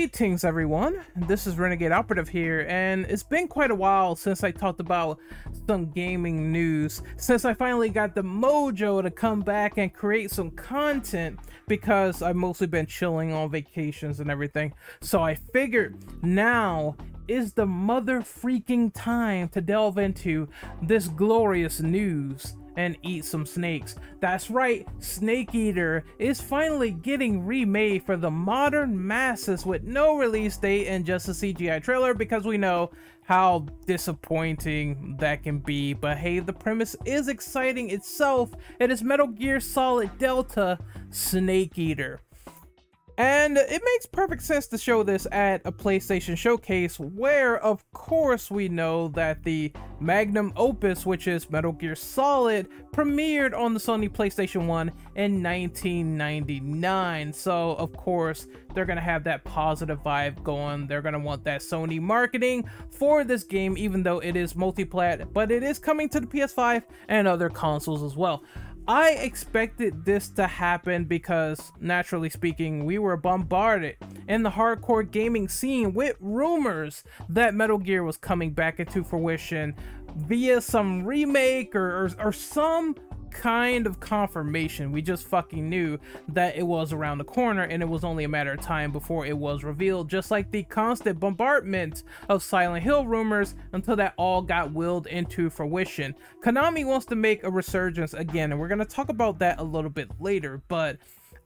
Greetings everyone, this is Renegade Operative here, and it's been quite a while since I talked about some gaming news, since I finally got the mojo to come back and create some content, because I've mostly been chilling on vacations and everything. So I figured now is the mother freaking time to delve into this glorious news and eat some snakes. That's right, Snake Eater is finally getting remade for the modern masses with no release date and just a CGI trailer, because we know how disappointing that can be. But hey, the premise is exciting itself. It is Metal Gear Solid Delta Snake Eater. And it makes perfect sense to show this at a PlayStation showcase, where of course we know that the magnum opus, which is Metal Gear Solid, premiered on the Sony PlayStation 1 in 1999. So of course they're gonna have that positive vibe going. They're gonna want that Sony marketing for this game, even though it is multi-plat, but it is coming to the PS5 and other consoles as well. I expected this to happen because, naturally speaking, we were bombarded in the hardcore gaming scene with rumors that Metal Gear was coming back into fruition via some remake or some kind of confirmation. We just fucking knew that it was around the corner, and it was only a matter of time before it was revealed, just like the constant bombardment of Silent Hill rumors until that all got willed into fruition. Konami wants to make a resurgence again, and we're going to talk about that a little bit later, but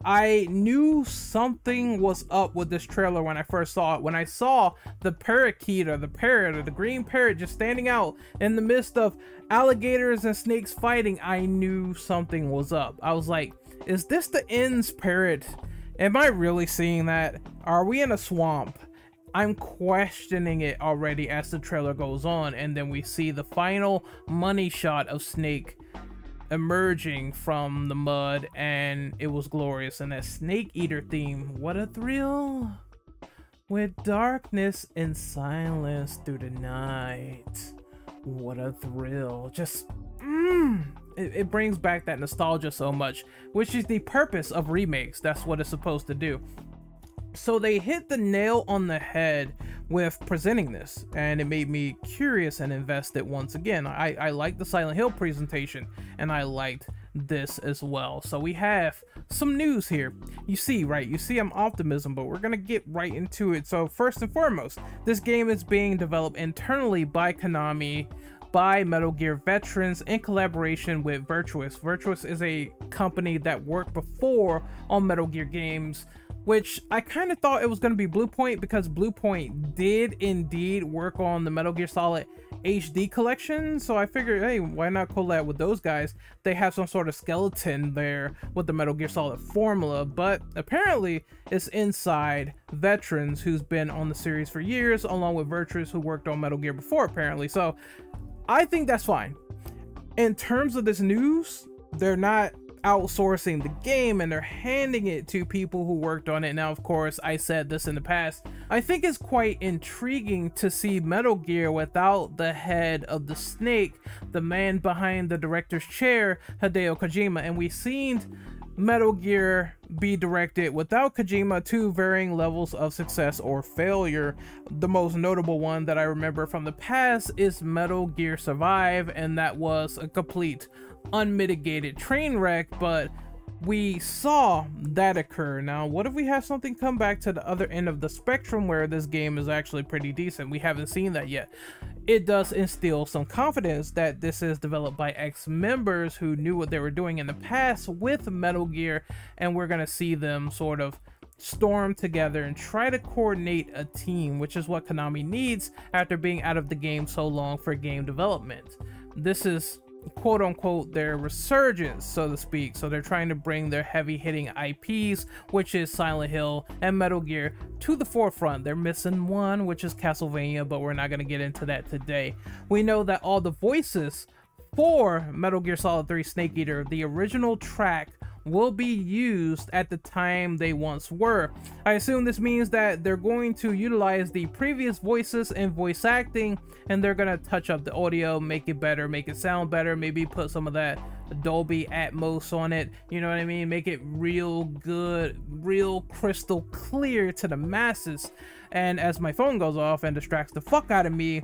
I knew something was up with this trailer when I first saw it. When I saw the parakeet, or the parrot, or the green parrot just standing out in the midst of alligators and snakes fighting, I knew something was up. I was like, is this the Ends parrot? Am I really seeing that? Are we in a swamp? I'm questioning it already as the trailer goes on, and then we see the final money shot of Snake emerging from the mud, and it was glorious. And that Snake Eater theme, what a thrill, with darkness and silence through the night. What a thrill. Just it brings back that nostalgia so much, which is the purpose of remakes. That's what it's supposed to do. So they hit the nail on the head with presenting this, and it made me curious and invested once again. I liked the Silent Hill presentation, and I liked this as well. So we have some news here. You see I'm optimism, but we're gonna get right into it. So first and foremost, this game is being developed internally by Konami, by Metal Gear veterans, in collaboration with Virtuos. Virtuos is a company that worked before on Metal Gear games, which I kind of thought it was going to be Bluepoint, because Bluepoint did indeed work on the Metal Gear Solid HD collection. So I figured, hey, why not collab with those guys? They have some sort of skeleton there with the Metal Gear Solid formula, but apparently it's inside veterans who's been on the series for years, along with Virtuos, who worked on Metal Gear before, apparently. So I think that's fine. In terms of this news, they're not outsourcing the game, and they're handing it to people who worked on it. Now, of course, I said this in the past, I think it's quite intriguing to see Metal Gear without the head of the snake, the man behind the director's chair, Hideo Kojima. And we've seen Metal Gear be directed without Kojima to varying levels of success or failure. The most notable one that I remember from the past is Metal Gear Survive, and that was a complete unmitigated train wreck, but we saw that occur. Now, what if we have something come back to the other end of the spectrum where this game is actually pretty decent? We haven't seen that yet. It does instill some confidence that this is developed by ex-members who knew what they were doing in the past with Metal Gear, and we're gonna see them sort of storm together and try to coordinate a team, which is what Konami needs after being out of the game so long for game development. This is quote unquote their resurgence, so to speak. So they're trying to bring their heavy hitting IPs, which is Silent Hill and Metal Gear, to the forefront. They're missing one, which is Castlevania, but we're not going to get into that today. We know that all the voices for Metal Gear Solid 3 Snake Eater, the original track will be used at the time they once were. I assume this means that they're going to utilize the previous voices and voice acting, and they're gonna touch up the audio, make it better, make it sound better, maybe put some of that Dolby Atmos on it, you know what I mean? Make it real good, real crystal clear to the masses. And as my phone goes off and distracts the fuck out of me,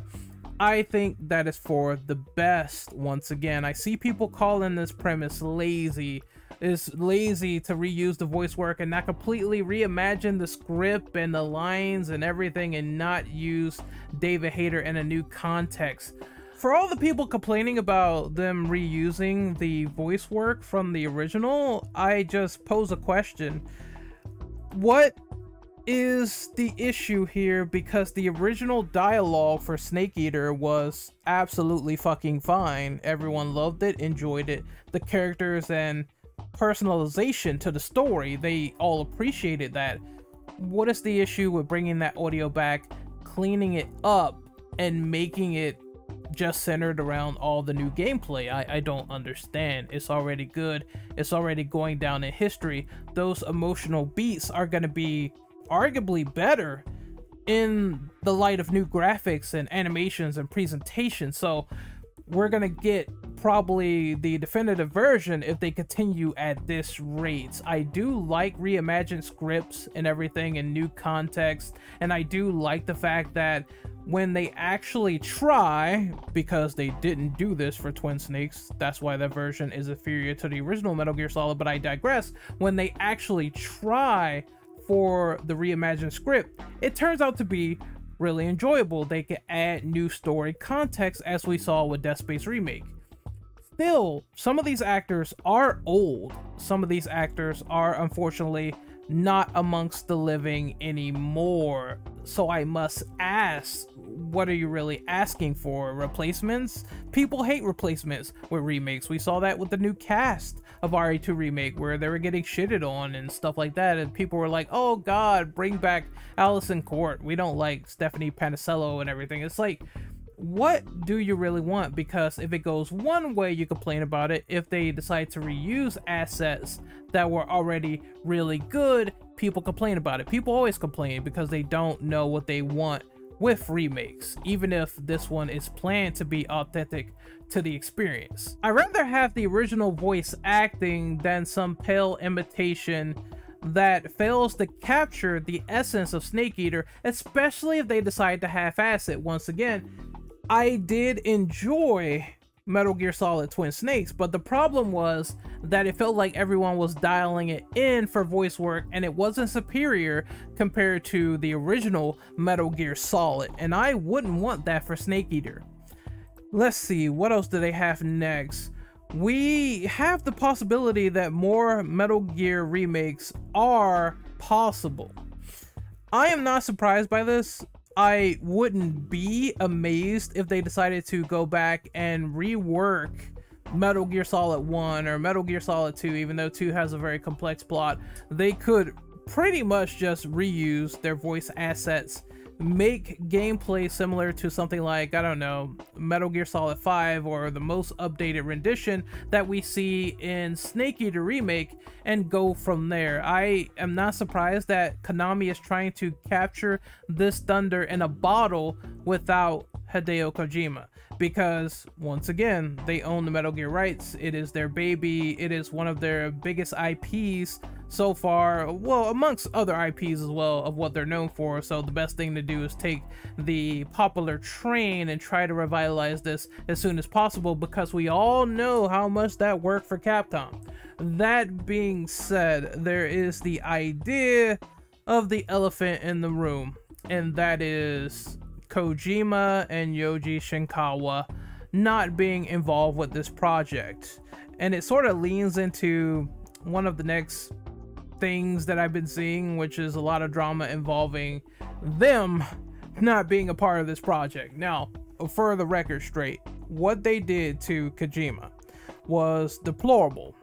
I think that is for the best. Once again, I see people calling this premise lazy. It's lazy to reuse the voice work and not completely reimagine the script and the lines and everything, and not use David Hayter in a new context. For all the people complaining about them reusing the voice work from the original, I just pose a question. What is the issue here? Because the original dialogue for Snake Eater was absolutely fucking fine. Everyone loved it, enjoyed it. The characters and personalization to the story, they all appreciated that. What is the issue with bringing that audio back, cleaning it up, and making it just centered around all the new gameplay? I don't understand. It's already good. It's already going down in history. Those emotional beats are going to be arguably better in the light of new graphics and animations and presentation. So we're gonna get probably the definitive version if they continue at this rate. I do like reimagined scripts and everything in new context, and I do like the fact that when they actually try, because they didn't do this for Twin Snakes, that's why that version is inferior to the original Metal Gear Solid, but I digress. When they actually try for the reimagined script, it turns out to be really enjoyable. They can add new story context, as we saw with Dead Space Remake. Still, some of these actors are old. Some of these actors are unfortunately not amongst the living anymore. So I must ask, what are you really asking for? Replacements? People hate replacements with remakes. We saw that with the new cast of RE2 Remake, where they were getting shitted on and stuff like that, and people were like, oh god, bring back Allison Court, we don't like Stephanie Panicello and everything. It's like, what do you really want? Because if it goes one way, you complain about it. If they decide to reuse assets that were already really good, people complain about it. People always complain because they don't know what they want with remakes, even if this one is planned to be authentic to the experience. I'd rather have the original voice acting than some pale imitation that fails to capture the essence of Snake Eater, especially if they decide to half-ass it. Once again, I did enjoy Metal Gear Solid Twin Snakes, but the problem was that it felt like everyone was dialing it in for voice work, and it wasn't superior compared to the original Metal Gear Solid, and I wouldn't want that for Snake Eater. Let's see, what else do they have next? We have the possibility that more Metal Gear remakes are possible. I am not surprised by this. I wouldn't be amazed if they decided to go back and rework Metal Gear Solid 1 or Metal Gear Solid 2, even though 2 has a very complex plot. They could pretty much just reuse their voice assets, make gameplay similar to something like, I don't know, Metal Gear Solid 5 or the most updated rendition that we see in Snake Eater Remake, and go from there. I am not surprised that Konami is trying to capture this thunder in a bottle without Hideo Kojima, because once again, they own the Metal Gear rights. It is their baby. It is one of their biggest IPs so far, well, amongst other IPs as well, of what they're known for. So the best thing to do is take the popular train and try to revitalize this as soon as possible, because we all know how much that worked for Capcom. That being said, there is the idea of the elephant in the room, and that is Kojima and Yoji Shinkawa not being involved with this project. And it sort of leans into one of the next things that I've been seeing, which is a lot of drama involving them not being a part of this project. Now, for the record straight, what they did to Kojima was deplorable.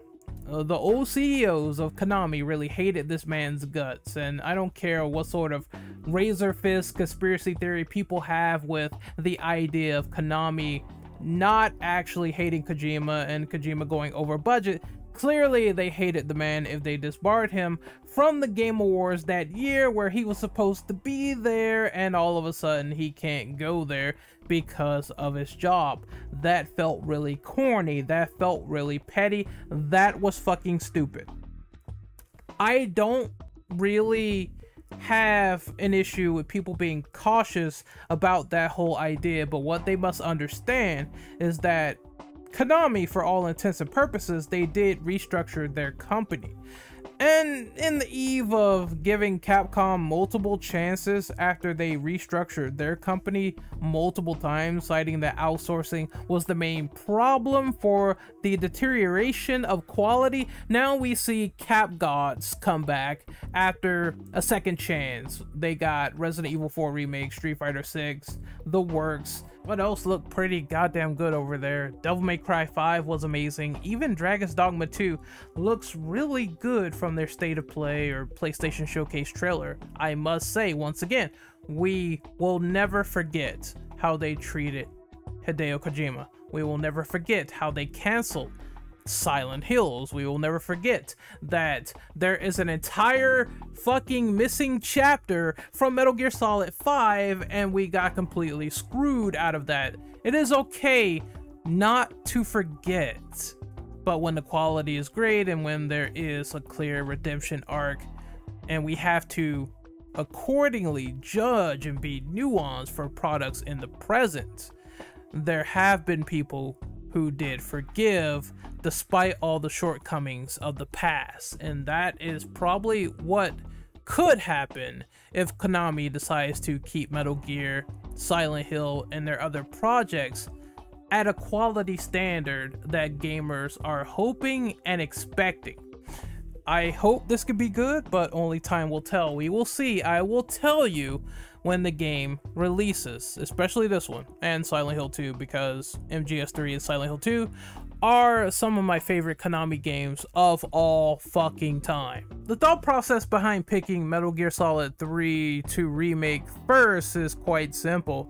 The old CEOs of Konami really hated this man's guts, and I don't care what sort of razor fist conspiracy theory people have with the idea of Konami not actually hating Kojima and Kojima going over budget. Clearly, they hated the man if they disbarred him from the Game Awards that year where he was supposed to be there, and all of a sudden he can't go there because of his job. That felt really corny. That felt really petty. That was fucking stupid. I don't really have an issue with people being cautious about that whole idea, but what they must understand is that Konami, for all intents and purposes, they did restructure their company. And in the eve of giving Capcom multiple chances after they restructured their company multiple times, citing that outsourcing was the main problem for the deterioration of quality, now we see Cap Gods come back after a second chance. They got Resident Evil 4 Remake, Street Fighter 6, the works. What else looked pretty goddamn good over there? Devil May Cry 5 was amazing. Even Dragon's Dogma 2 looks really good from their State of Play or PlayStation Showcase trailer. I must say, once again, we will never forget how they treated Hideo Kojima. We will never forget how they canceled Silent Hills. We will never forget that there is an entire fucking missing chapter from Metal Gear Solid 5 and we got completely screwed out of that. It is okay not to forget, but when the quality is great and when there is a clear redemption arc and we have to accordingly judge and be nuanced for products in the present, there have been people who did forgive despite all the shortcomings of the past, and that is probably what could happen if Konami decides to keep Metal Gear, Silent Hill, and their other projects at a quality standard that gamers are hoping and expecting. I hope this could be good, but only time will tell. We will see. I will tell you when the game releases, especially this one and Silent Hill 2, because MGS3 and Silent Hill 2 are some of my favorite Konami games of all fucking time. The thought process behind picking Metal Gear Solid 3 to remake first is quite simple.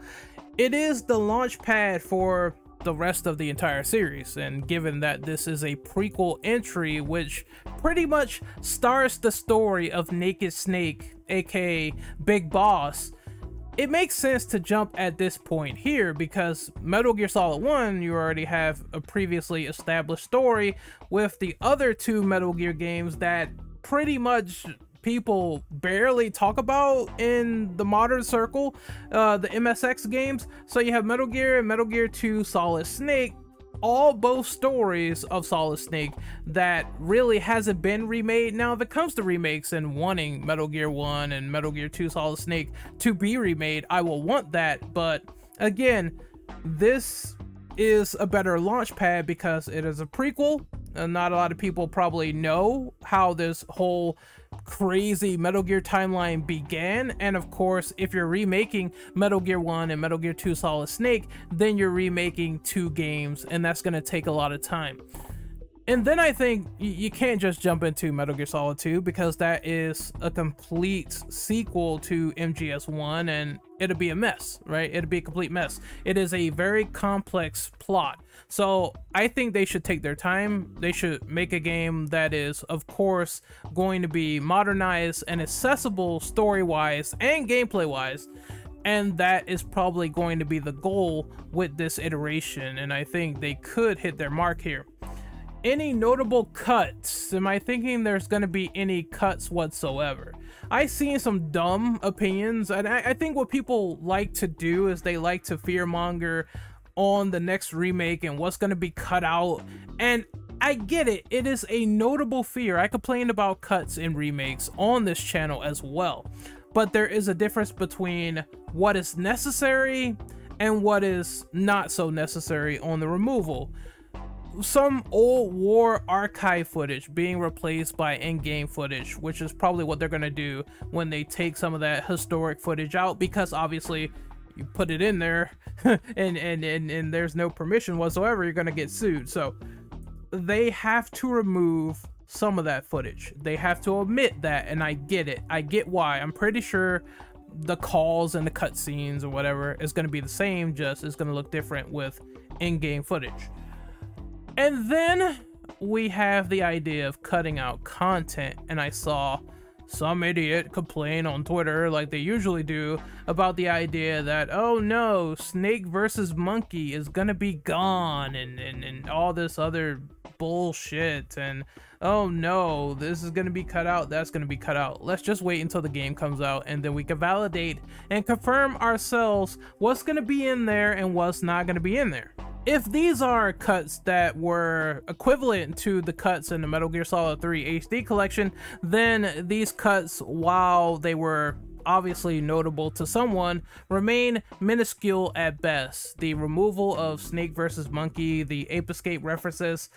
It is the launch pad for the rest of the entire series, and given that this is a prequel entry which pretty much starts the story of Naked Snake, aka Big Boss, it makes sense to jump at this point here because Metal Gear Solid 1, you already have a previously established story with the other two Metal Gear games that pretty much people barely talk about in the modern circle, the MSX games. So you have Metal Gear and Metal Gear 2 Solid Snake, both stories of Solid Snake that really hasn't been remade. Now, if it comes to remakes and wanting Metal Gear 1 and Metal Gear 2 Solid Snake to be remade, I will want that. But again, this is a better launch pad because it is a prequel, and not a lot of people probably know how this whole crazy Metal Gear timeline began. And of course, if you're remaking Metal Gear 1 and Metal Gear 2 Solid Snake, then you're remaking two games, and that's going to take a lot of time. And then I think you can't just jump into Metal Gear Solid 2 because that is a complete sequel to MGS1 and it'll be a mess, right? It'll be a complete mess. It is a very complex plot. So I think they should take their time. They should make a game that is, of course, going to be modernized and accessible story-wise and gameplay-wise. And that is probably going to be the goal with this iteration. And I think they could hit their mark here. Any notable cuts? Am I thinking there's going to be any cuts whatsoever? I've seen some dumb opinions, and I think what people like to do is they like to fearmonger on the next remake and what's going to be cut out. And I get it. It is a notable fear. I complained about cuts in remakes on this channel as well. But there is a difference between what is necessary and what is not so necessary on the removal. Some old war archive footage being replaced by in-game footage, which is probably what they're going to do when they take some of that historic footage out, because obviously you put it in there and there's no permission whatsoever, you're going to get sued. So they have to remove some of that footage. They have to omit that, and I get it. I get why. I'm pretty sure the calls and the cutscenes or whatever is going to be the same, just it's going to look different with in-game footage. And then we have the idea of cutting out content, and I saw some idiot complain on Twitter, like they usually do, about the idea that, oh no, Snake versus Monkey is gonna be gone, and all this other bullshit, and oh no, this is gonna be cut out, that's gonna be cut out. Let's just wait until the game comes out, and then we can validate and confirm ourselves what's gonna be in there and what's not gonna be in there. If these are cuts that were equivalent to the cuts in the Metal Gear Solid 3 HD collection, then these cuts, while they were obviously notable to someone, remain minuscule at best. The removal of Snake vs. Monkey, the Ape Escape references,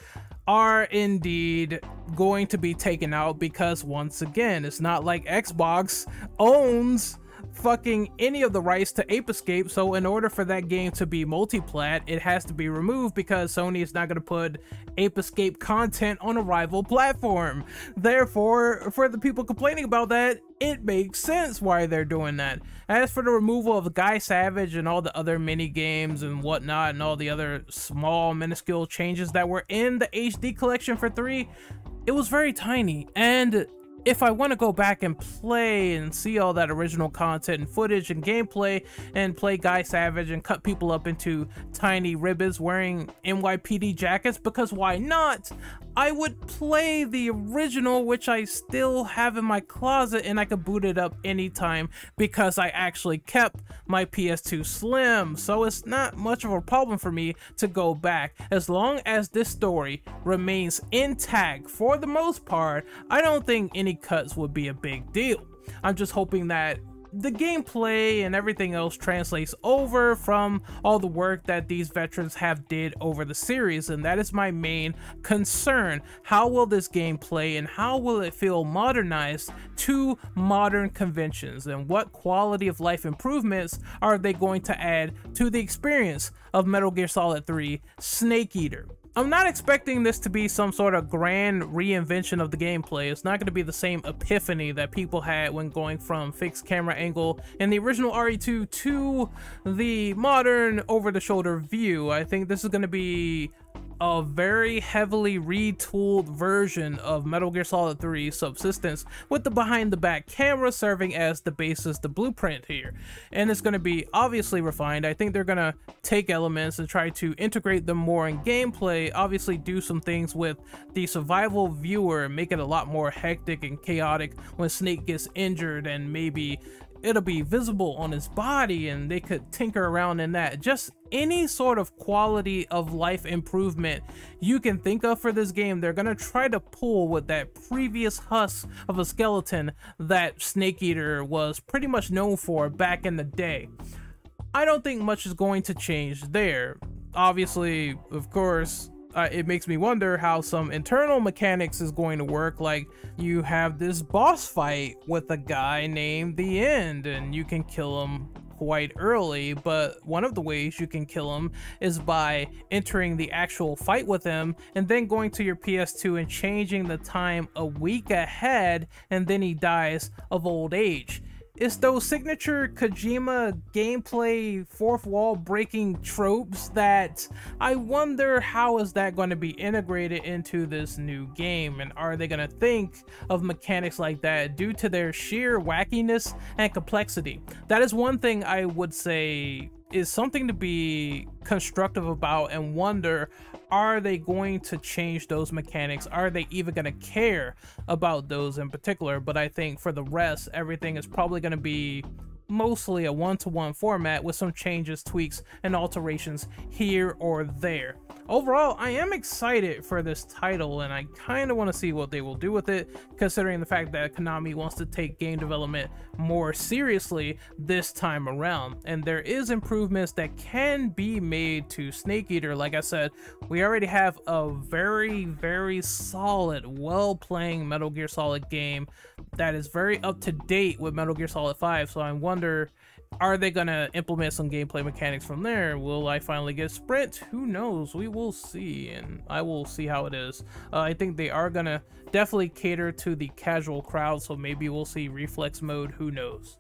are indeed going to be taken out because, once again, it's not like Xbox owns fucking any of the rights to Ape Escape, so in order for that game to be multiplat, it has to be removed because Sony is not going to put Ape Escape content on a rival platform. Therefore, for the people complaining about that, it makes sense why they're doing that. As for the removal of Guy Savage and all the other mini games and whatnot, and all the other small minuscule changes that were in the HD collection for 3, it was very tiny, and if I want to go back and play and see all that original content and footage and gameplay and play Guy Savage and cut people up into tiny ribbons wearing NYPD jackets, because why not? I would play the original, which I still have in my closet, and I could boot it up anytime because I actually kept my PS2 Slim, so it's not much of a problem for me to go back. As long as this story remains intact for the most part, I don't think any cuts would be a big deal. I'm just hoping that the gameplay and everything else translates over from all the work that these veterans have did over the series, and that is my main concern. How will this game play, and how will it feel modernized to modern conventions, and what quality of life improvements are they going to add to the experience of Metal Gear Solid 3 Snake Eater? I'm not expecting this to be some sort of grand reinvention of the gameplay. It's not going to be the same epiphany that people had when going from fixed camera angle in the original RE2 to the modern over-the-shoulder view. I think this is going to be a very heavily retooled version of Metal Gear Solid 3 Subsistence, with the behind-the-back camera serving as the basis, the blueprint here. And it's going to be obviously refined. I think they're going to take elements and try to integrate them more in gameplay, obviously do some things with the survival viewer, make it a lot more hectic and chaotic when Snake gets injured, and maybe it'll be visible on his body and they could tinker around in that. Just any sort of quality of life improvement you can think of for this game, they're gonna try to pull with that previous husk of a skeleton that Snake Eater was pretty much known for back in the day. I don't think much is going to change there. Obviously, of course, it makes me wonder how some internal mechanics is going to work. Like, you have this boss fight with a guy named The End, and you can kill him quite early, but one of the ways you can kill him is by entering the actual fight with him and then going to your PS2 and changing the time a week ahead, and then he dies of old age. It's those signature Kojima gameplay fourth wall breaking tropes that I wonder how is that going to be integrated into this new game, and are they going to think of mechanics like that due to their sheer wackiness and complexity? That is one thing I would say is something to be constructive about, and wonder, are they going to change those mechanics? Are they even going to care about those in particular? But I think for the rest, everything is probably going to be mostly a one-to-one format with some changes, tweaks, and alterations here or there. Overall, I am excited for this title, and I kind of want to see what they will do with it, considering the fact that Konami wants to take game development more seriously this time around. And there is improvements that can be made to Snake Eater. Like I said, we already have a very solid, well-playing Metal Gear Solid game that is very up to date with Metal Gear Solid 5, so I wonder, are they gonna implement some gameplay mechanics from there? Will I finally get sprint? Who knows? We will see, and I will see how it is. I think they are gonna definitely cater to the casual crowd, so maybe we'll see reflex mode. Who knows?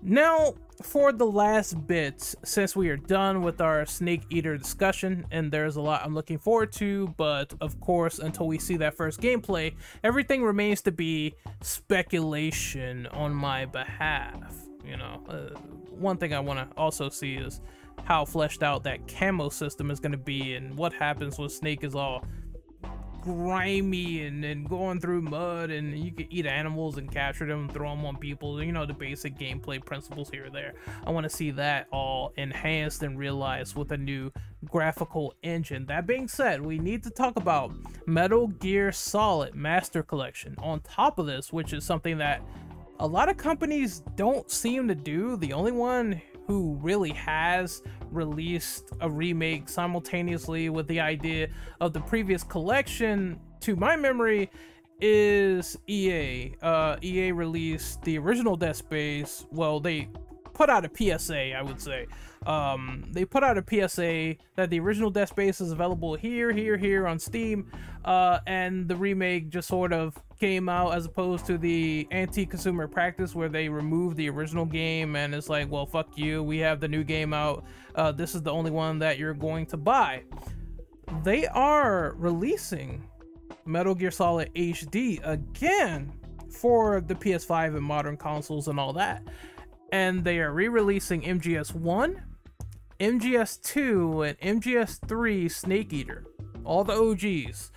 Now, for the last bit, since we are done with our Snake Eater discussion, and there's a lot I'm looking forward to, but of course, until we see that first gameplay, everything remains to be speculation on my behalf. You know, one thing I want to also see is how fleshed out that camo system is going to be, and what happens when Snake is all grimy and going through mud, and you can eat animals and capture them and throw them on people. You know, the basic gameplay principles here or there. I want to see that all enhanced and realized with a new graphical engine. That being said, we need to talk about Metal Gear Solid Master Collection on top of this, which is something that a lot of companies don't seem to do. The only one who really has released a remake simultaneously with the idea of the previous collection, to my memory, is EA. EA released the original Dead Space. Well, they put out a PSA, I would say. They put out a PSA that the original Dead Space is available here on Steam, and the remake just sort of came out, as opposed to the anti-consumer practice where they removed the original game and it's like, well, fuck you, we have the new game out, this is the only one that you're going to buy. They are releasing Metal Gear Solid HD again for the PS5 and modern consoles and all that, and they are re-releasing MGS1, MGS2, and MGS3 Snake Eater, all the OGs.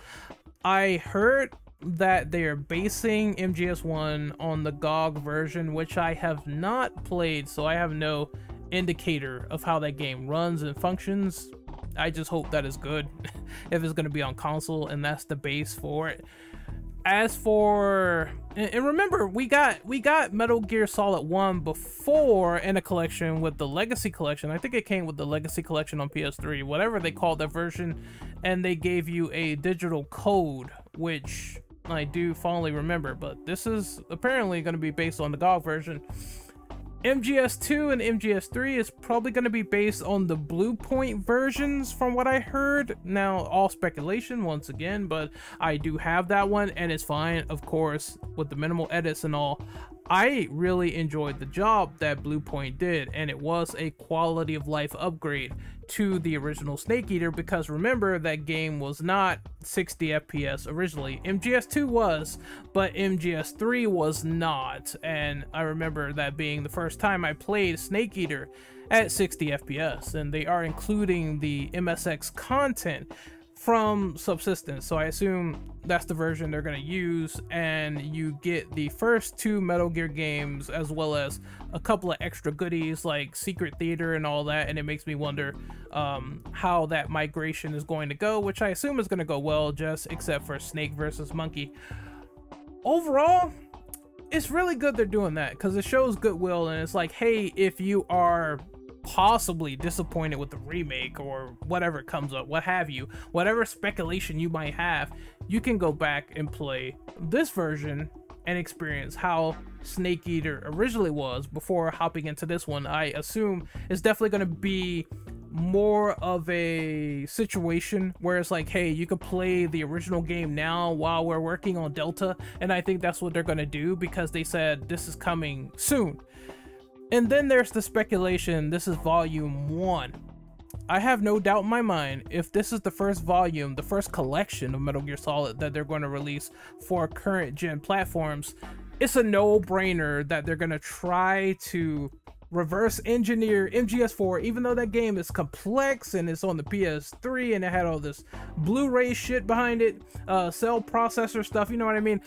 I heard that they are basing MGS1 on the GOG version, which I have not played, so I have no indicator of how that game runs and functions. I just hope that is good if it's going to be on console and that's the base for it. As for, and remember, we got Metal Gear Solid 1 before in a collection with the Legacy Collection. I think it came with the Legacy Collection on PS3, whatever they called that version, and they gave you a digital code, which I do fondly remember, but this is apparently going to be based on the GOG version. MGS2 and MGS3 is probably going to be based on the Bluepoint versions from what I heard. Now, all speculation once again, but I do have that one and it's fine, of course, with the minimal edits and all. I really enjoyed the job that Bluepoint did, and it was a quality of life upgrade to the original Snake Eater, because remember, that game was not 60 FPS originally. MGS2 was, but MGS3 was not, and I remember that being the first time I played Snake Eater at 60 FPS, and they are including the MSX content from Subsistence, so I assume that's the version they're going to use, and you get the first two Metal Gear games as well as a couple of extra goodies like Secret Theater and all that, and it makes me wonder how that migration is going to go, which I assume is going to go well, just except for Snake versus Monkey. Overall, it's really good they're doing that, because it shows goodwill, and it's like, hey, if you are possibly disappointed with the remake or whatever comes up, what have you, whatever speculation you might have, you can go back and play this version and experience how Snake Eater originally was before hopping into this one. I assume it's definitely going to be more of a situation where it's like, hey, you could play the original game now while we're working on Delta, and I think that's what they're going to do, because they said this is coming soon. And then there's the speculation this is volume 1. I have no doubt in my mind, if this is the first volume, the first collection of Metal Gear Solid that they're going to release for current gen platforms, it's a no-brainer that they're going to try to reverse engineer MGS4, even though that game is complex and it's on the PS3 and it had all this Blu-ray shit behind it, cell processor stuff, you know what I mean?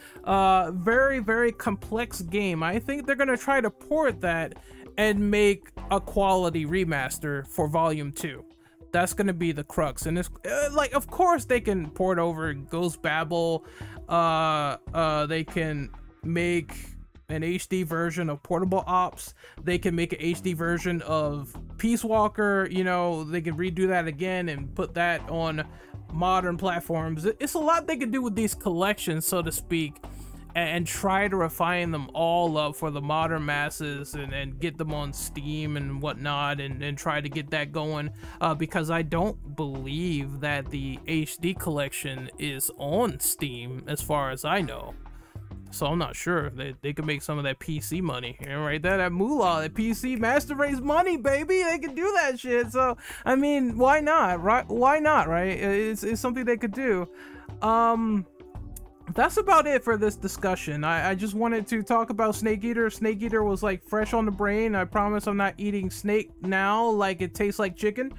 Very, very complex game. I think they're gonna try to port that and make a quality remaster for Volume 2. That's gonna be the crux, and it's like, of course they can port over Ghost Babel, they can make an HD version of Portable Ops, they can make an HD version of Peace Walker, you know, they can redo that again and put that on modern platforms. It's a lot they can do with these collections, so to speak, and try to refine them all up for the modern masses, and get them on Steam and whatnot, and try to get that going, because I don't believe that the HD collection is on Steam as far as I know. So I'm not sure they could make some of that PC money, you know, right there, that moolah, that PC master race money, baby. They could do that shit. So I mean, why not, right? Why not, right? It's something they could do. That's about it for this discussion. I just wanted to talk about Snake Eater. Snake Eater was like fresh on the brain. I promise I'm not eating snake now like it tastes like chicken,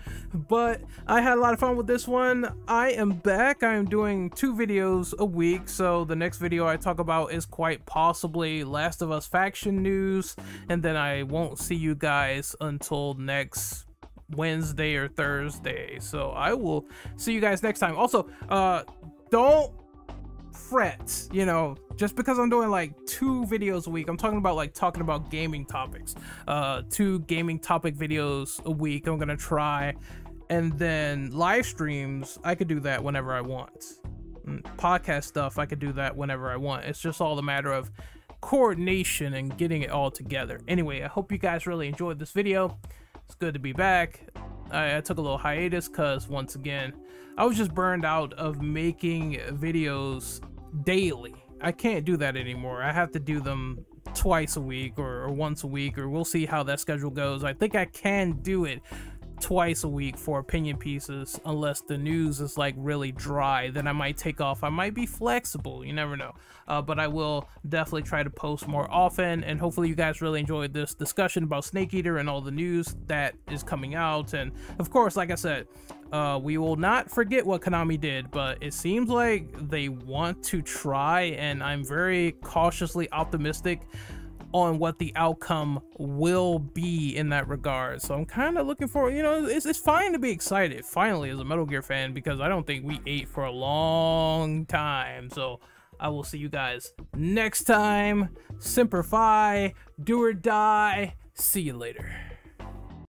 but I had a lot of fun with this one. I am back. I am doing 2 videos a week, so the next video I talk about is quite possibly Last of Us faction news, and then I won't see you guys until next Wednesday or Thursday. So I will see you guys next time. Also, don't fret, you know, just because I'm doing like 2 videos a week. I'm talking about gaming topics. 2 gaming topic videos a week I'm gonna try, and then live streams I could do that whenever I want. Podcast stuff I could do that whenever I want. It's just all a matter of coordination and getting it all together. Anyway, I hope you guys really enjoyed this video. It's good to be back. I took a little hiatus because, once again, I was just burned out of making videos daily. I can't do that anymore. I have to do them twice a week or once a week, or we'll see how that schedule goes. I think I can do it twice a week for opinion pieces, unless the news is like really dry. Then I might take off. I might be flexible, you never know. But I will definitely try to post more often, and hopefully you guys really enjoyed this discussion about Snake Eater and all the news that is coming out. And of course, like I said, we will not forget what Konami did, but it seems like they want to try, and I'm very cautiously optimistic on what the outcome will be in that regard. So I'm kind of looking for, you know, it's fine to be excited finally as a Metal Gear fan, because I don't think we ate for a long time. So I will see you guys next time. Semper Fi, do or die. See you later.